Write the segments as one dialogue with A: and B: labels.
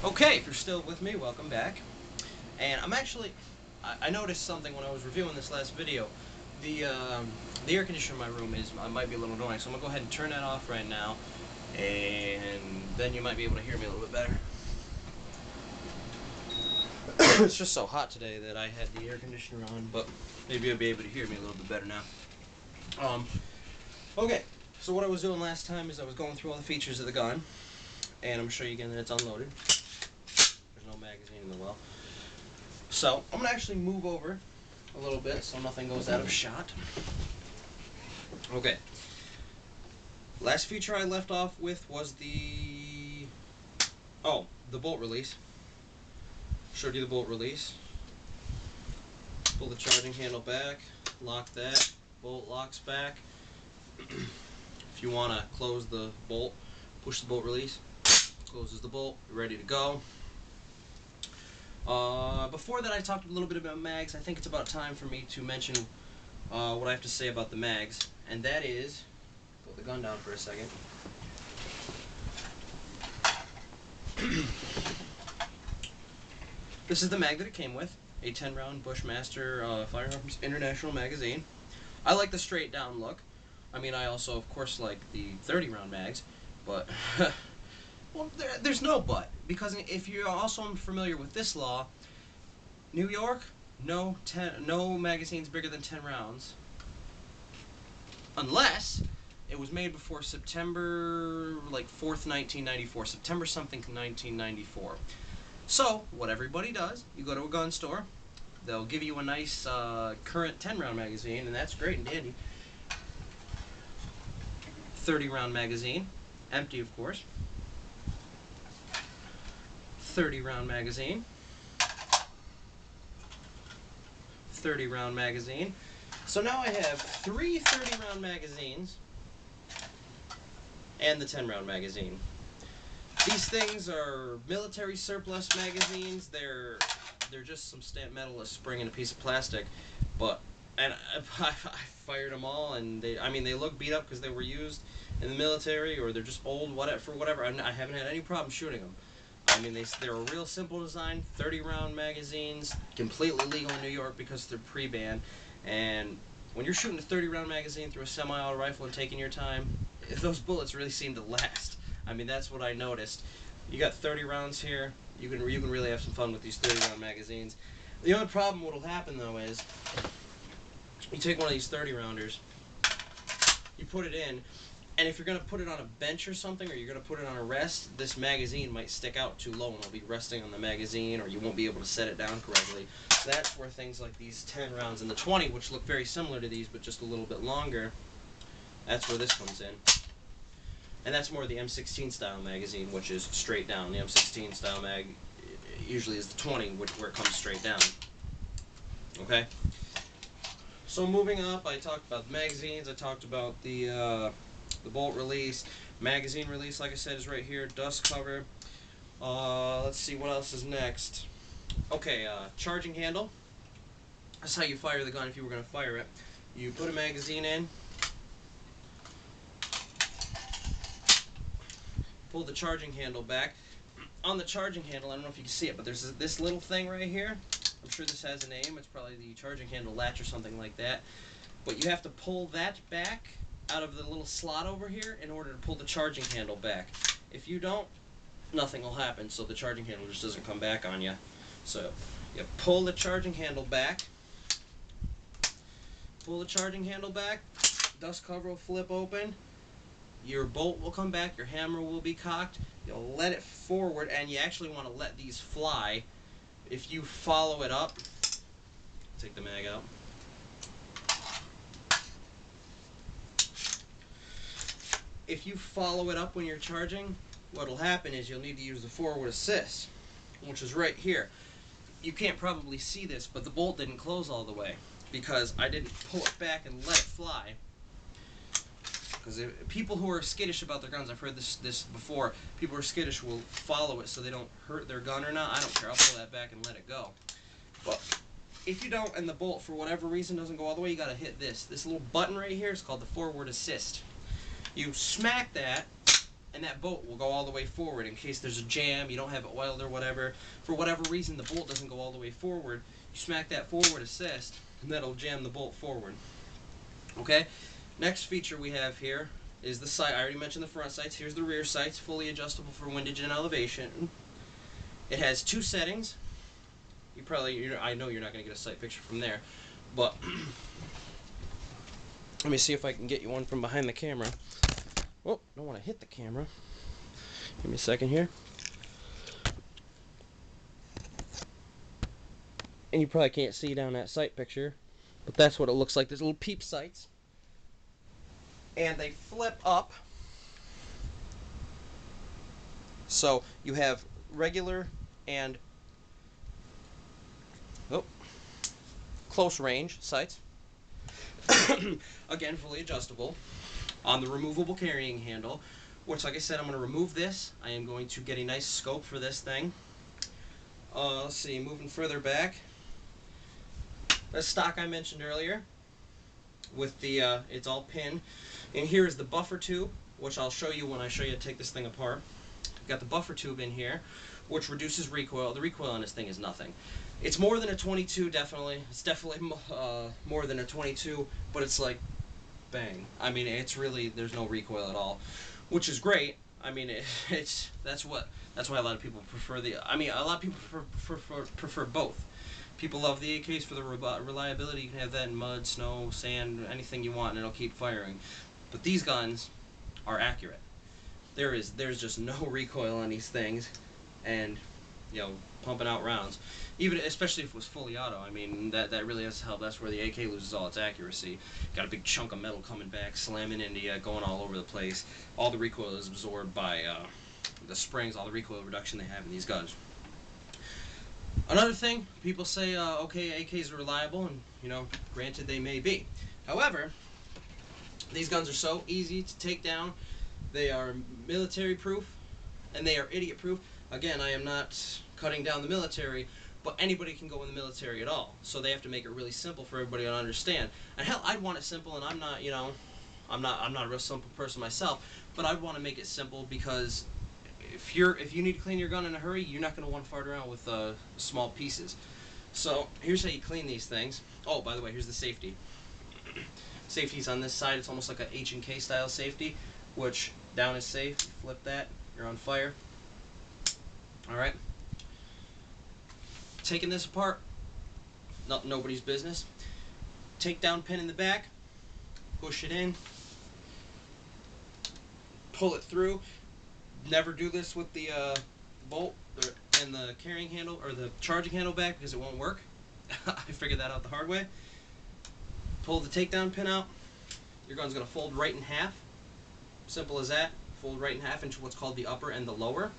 A: Okay, if you're still with me, welcome back. And I noticed something when I was reviewing this last video. The the air conditioner in my room might be a little annoying, so I'm gonna go ahead and turn that off right now, and then you might be able to hear me a little bit better. It's just so hot today that I had the air conditioner on, but maybe you'll be able to hear me a little bit better now. Okay, so what I was doing last time is I was going through all the features of the gun, and I'm gonna show you again that it's unloaded. There's no magazine in the well. So I'm gonna actually move over a little bit so nothing goes out of shot. Okay. Last feature I left off with was the bolt release. Showed you the bolt release. Pull the charging handle back, lock that, bolt locks back. If you want to close the bolt, push the bolt release, closes the bolt, you're ready to go. Before that I talked a little bit about mags. I think it's about time for me to mention what I have to say about the mags, and that is, put the gun down for a second. This is the mag that it came with, a 10-round Bushmaster Firearms International magazine. I like the straight down look. I mean, I also, of course, like the 30-round mags, but well, there's no but, because if you're also familiar with this law, New York, no magazines bigger than 10 rounds, unless it was made before September 4th, 1994, September something 1994. So what everybody does, you go to a gun store, they'll give you a nice current 10-round magazine, and that's great and dandy. 30-round magazine, empty of course. 30-round magazine. 30-round magazine. So now I have 3 30-round magazines and the 10-round magazine. These things are military surplus magazines. They're just some stamped metal, a spring, and a piece of plastic. I fired them all, and they look beat up because they were used in the military, or they're just old, whatever. I haven't had any problem shooting them. I mean, they're a real simple design, 30-round magazines, completely legal in New York because they're pre-banned. And when you're shooting a 30-round magazine through a semi-auto rifle and taking your time, those bullets really seem to last. I mean, that's what I noticed. You got 30 rounds here. You can really have some fun with these 30-round magazines. The only problem what'll happen though is you take one of these 30-rounders, you put it in, and if you're going to put it on a bench or something, or you're going to put it on a rest, this magazine might stick out too low and it'll be resting on the magazine, or you won't be able to set it down correctly. So that's where things like these 10 rounds and the 20, which look very similar to these but just a little bit longer, that's where this comes in. And that's more the M16 style magazine, which is straight down. The M16 style mag usually is the 20, where it comes straight down. Okay? So moving up, I talked about the magazines, I talked about the bolt release. Magazine release, like I said, is right here. Dust cover. Let's see what else is next. Okay, charging handle. That's how you fire the gun if you were going to fire it. You put a magazine in, pull the charging handle back. On the charging handle, I don't know if you can see it, but there's this little thing right here. I'm sure this has a name. It's probably the charging handle latch or something like that. But you have to pull that back out of the little slot over here in order to pull the charging handle back. If you don't, nothing will happen, so the charging handle just doesn't come back on you. So you pull the charging handle back. Pull the charging handle back. Dust cover will flip open. Your bolt will come back, your hammer will be cocked, you'll let it forward, and you actually want to let these fly. If you follow it up, take the mag out. If you follow it up when you're charging, what'll happen is you'll need to use the forward assist, which is right here. You can't probably see this, but the bolt didn't close all the way because I didn't pull it back and let it fly. Because people who are skittish about their guns, I've heard this before, people who are skittish will follow it so they don't hurt their gun or not. I don't care. I'll pull that back and let it go. But if you don't, and the bolt for whatever reason doesn't go all the way, you got to hit this. This little button right here is called the forward assist. You smack that, and that bolt will go all the way forward in case there's a jam, you don't have it oiled or whatever. For whatever reason, the bolt doesn't go all the way forward. You smack that forward assist, and that'll jam the bolt forward. Okay? Next feature we have here is the sight. I already mentioned the front sights. Here's the rear sights, fully adjustable for windage and elevation. It has 2 settings. I know you're not going to get a sight picture from there, but let me see if I can get you one from behind the camera. Oh, don't want to hit the camera. Give me a second here. And you probably can't see down that sight picture, but that's what it looks like. There's little peep sights, and they flip up. So you have regular and close range sights. Again, fully adjustable on the removable carrying handle, which, like I said, I'm going to remove this. I am going to get a nice scope for this thing. Let's see, moving further back. The stock I mentioned earlier with the, it's all pin. And here is the buffer tube, which I'll show you when I show you to take this thing apart. I've got the buffer tube in here, which reduces recoil. The recoil on this thing is nothing. It's more than a 22, definitely. It's definitely more than a 22, but it's like, bang. I mean, it's really, there's no recoil at all, which is great. I mean, that's why a lot of people prefer the, I mean, a lot of people prefer both. People love the AKs for the reliability. You can have that in mud, snow, sand, anything you want, and it'll keep firing. But these guns are accurate. There's just no recoil on these things, and you know, pumping out rounds. Even especially if it was fully auto, I mean, that really has to help. That's where the AK loses all its accuracy. Got a big chunk of metal coming back, slamming into you, going all over the place. All the recoil is absorbed by the springs, all the recoil reduction they have in these guns. Another thing, people say, okay, AKs are reliable, and, you know, granted they may be. However, these guns are so easy to take down. They are military-proof, and they are idiot-proof. Again, I am not cutting down the military, but anybody can go in the military at all. So they have to make it really simple for everybody to understand. And hell, I'd want it simple, and I'm not, you know, I'm not a real simple person myself, but I'd want to make it simple because if you need to clean your gun in a hurry, you're not going to want to fart around with small pieces. So here's how you clean these things. Oh, by the way, here's the safety. Safety's on this side. It's almost like a H&K style safety, which down is safe. Flip that, you're on fire. All right. Taking this apart, nobody's business. Take down pin in the back, push it in, pull it through. Never do this with the bolt and the carrying handle or the charging handle back because it won't work. I figured that out the hard way. Pull the takedown pin out. Your gun's going to fold right in half. Simple as that. Fold right in half into what's called the upper and the lower.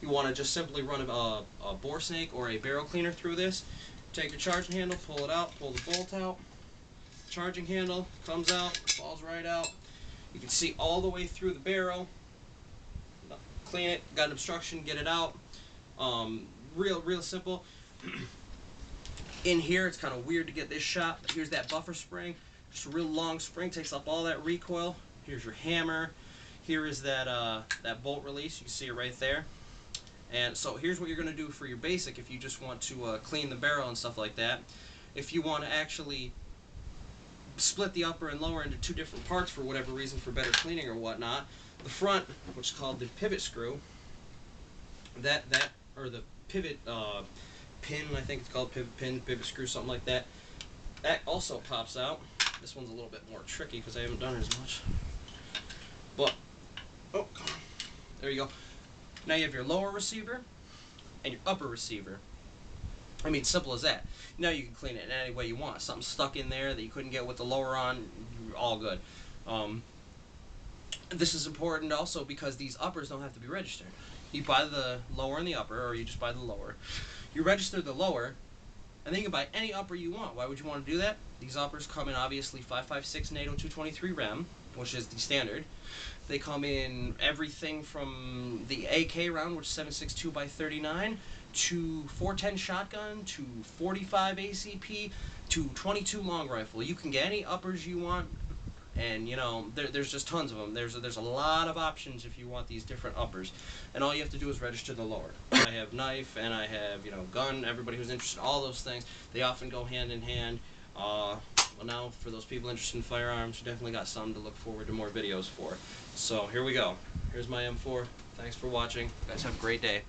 A: You want to just simply run a bore snake or a barrel cleaner through this. Take your charging handle, pull it out, pull the bolt out. Charging handle comes out, falls right out. You can see all the way through the barrel. Clean it, got an obstruction, get it out. Real simple. In here, it's kind of weird to get this shot, but here's that buffer spring. Just a real long spring, takes up all that recoil. Here's your hammer. Here is that bolt release. You can see it right there. And so here's what you're going to do for your basic if you just want to clean the barrel and stuff like that. If you want to actually split the upper and lower into 2 different parts for whatever reason, for better cleaning or whatnot, the front, which is called the pivot screw, or the pivot pin, I think it's called pivot pin, pivot screw, something like that, that also pops out. This one's a little bit more tricky because I haven't done it as much. But, oh, come on. There you go. Now you have your lower receiver and your upper receiver. I mean, simple as that. Now you can clean it in any way you want. Something stuck in there that you couldn't get with the lower on, all good. This is important also because these uppers don't have to be registered. You buy the lower and the upper, or you just buy the lower. You register the lower, and then you can buy any upper you want. Why would you want to do that? These uppers come in obviously 5.56 NATO 223 rem, which is the standard. They come in everything from the AK round, which is 7.62 by 39, to 410 shotgun, to 45 ACP, to 22 long rifle. You can get any uppers you want And you know, there's just tons of them. There's a lot of options if you want these different uppers, and all you have to do is register the lower. I have knife and I have, you know, gun. Everybody who's interested in all those things, they often go hand in hand. Well, now for those people interested in firearms, you definitely got something to look forward to more videos for. So here we go. Here's my M4. Thanks for watching. You guys have a great day.